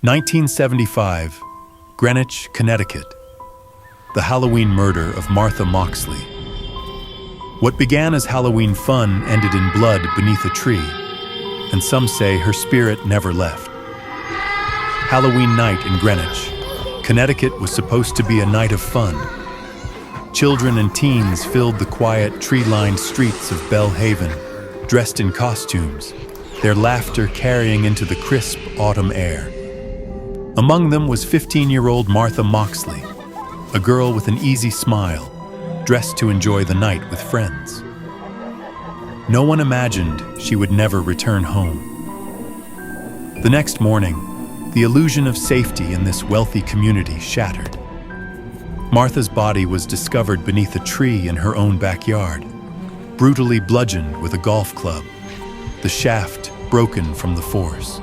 1975, Greenwich, Connecticut. The Halloween murder of Martha Moxley. What began as Halloween fun ended in blood beneath a tree, and some say her spirit never left. Halloween night in Greenwich, Connecticut was supposed to be a night of fun. Children and teens filled the quiet, tree-lined streets of Belle Haven, dressed in costumes, their laughter carrying into the crisp autumn air. Among them was 15-year-old Martha Moxley, a girl with an easy smile, dressed to enjoy the night with friends. No one imagined she would never return home. The next morning, the illusion of safety in this wealthy community shattered. Martha's body was discovered beneath a tree in her own backyard, brutally bludgeoned with a golf club, the shaft broken from the force.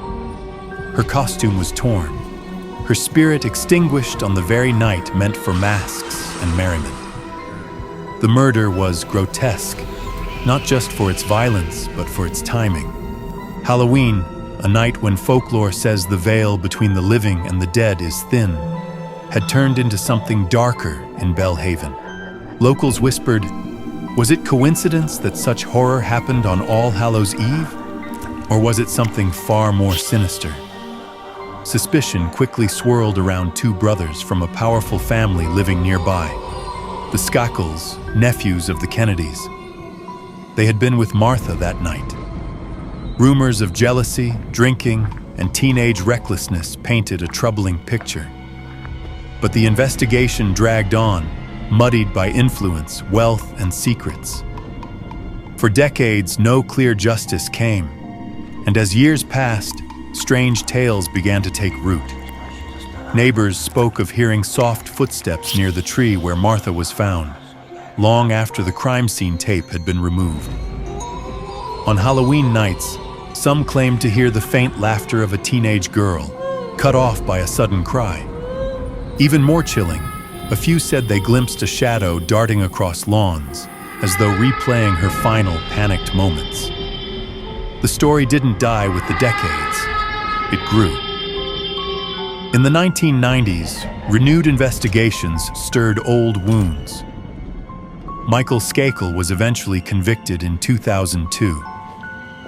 Her costume was torn, her spirit extinguished on the very night meant for masks and merriment. The murder was grotesque, not just for its violence, but for its timing. Halloween, a night when folklore says the veil between the living and the dead is thin, had turned into something darker in Belle Haven. Locals whispered, was it coincidence that such horror happened on All Hallows Eve? Or was it something far more sinister? Suspicion quickly swirled around two brothers from a powerful family living nearby, the Scackles, nephews of the Kennedys. They had been with Martha that night. Rumors of jealousy, drinking, and teenage recklessness painted a troubling picture. But the investigation dragged on, muddied by influence, wealth, and secrets. For decades, no clear justice came, and as years passed, strange tales began to take root. Neighbors spoke of hearing soft footsteps near the tree where Martha was found, long after the crime scene tape had been removed. On Halloween nights, some claimed to hear the faint laughter of a teenage girl, cut off by a sudden cry. Even more chilling, a few said they glimpsed a shadow darting across lawns, as though replaying her final panicked moments. The story didn't die with the decades. It grew. In the 1990s, renewed investigations stirred old wounds. Michael Skakel was eventually convicted in 2002,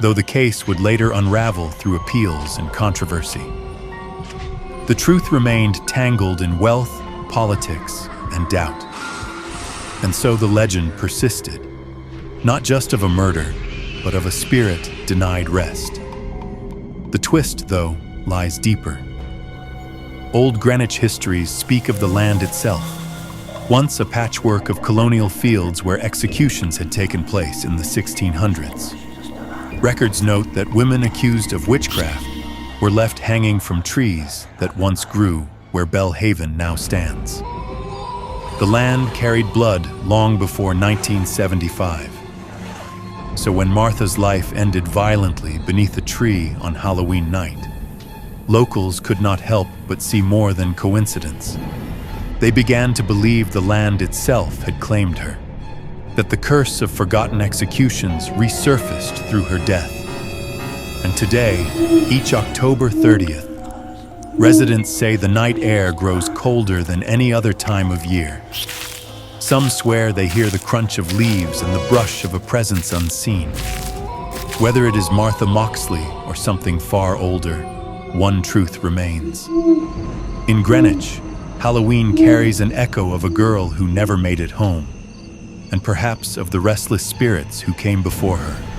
though the case would later unravel through appeals and controversy. The truth remained tangled in wealth, politics, and doubt. And so the legend persisted, not just of a murder, but of a spirit denied rest. The twist, though, lies deeper. Old Greenwich histories speak of the land itself, once a patchwork of colonial fields where executions had taken place in the 1600s. Records note that women accused of witchcraft were left hanging from trees that once grew where Belle Haven now stands. The land carried blood long before 1975. So when Martha's life ended violently beneath a tree on Halloween night, locals could not help but see more than coincidence. They began to believe the land itself had claimed her, that the curse of forgotten executions resurfaced through her death. And today, each October 30th, residents say the night air grows colder than any other time of year. Some swear they hear the crunch of leaves and the brush of a presence unseen. Whether it is Martha Moxley or something far older, one truth remains. In Greenwich, Halloween carries an echo of a girl who never made it home, and perhaps of the restless spirits who came before her.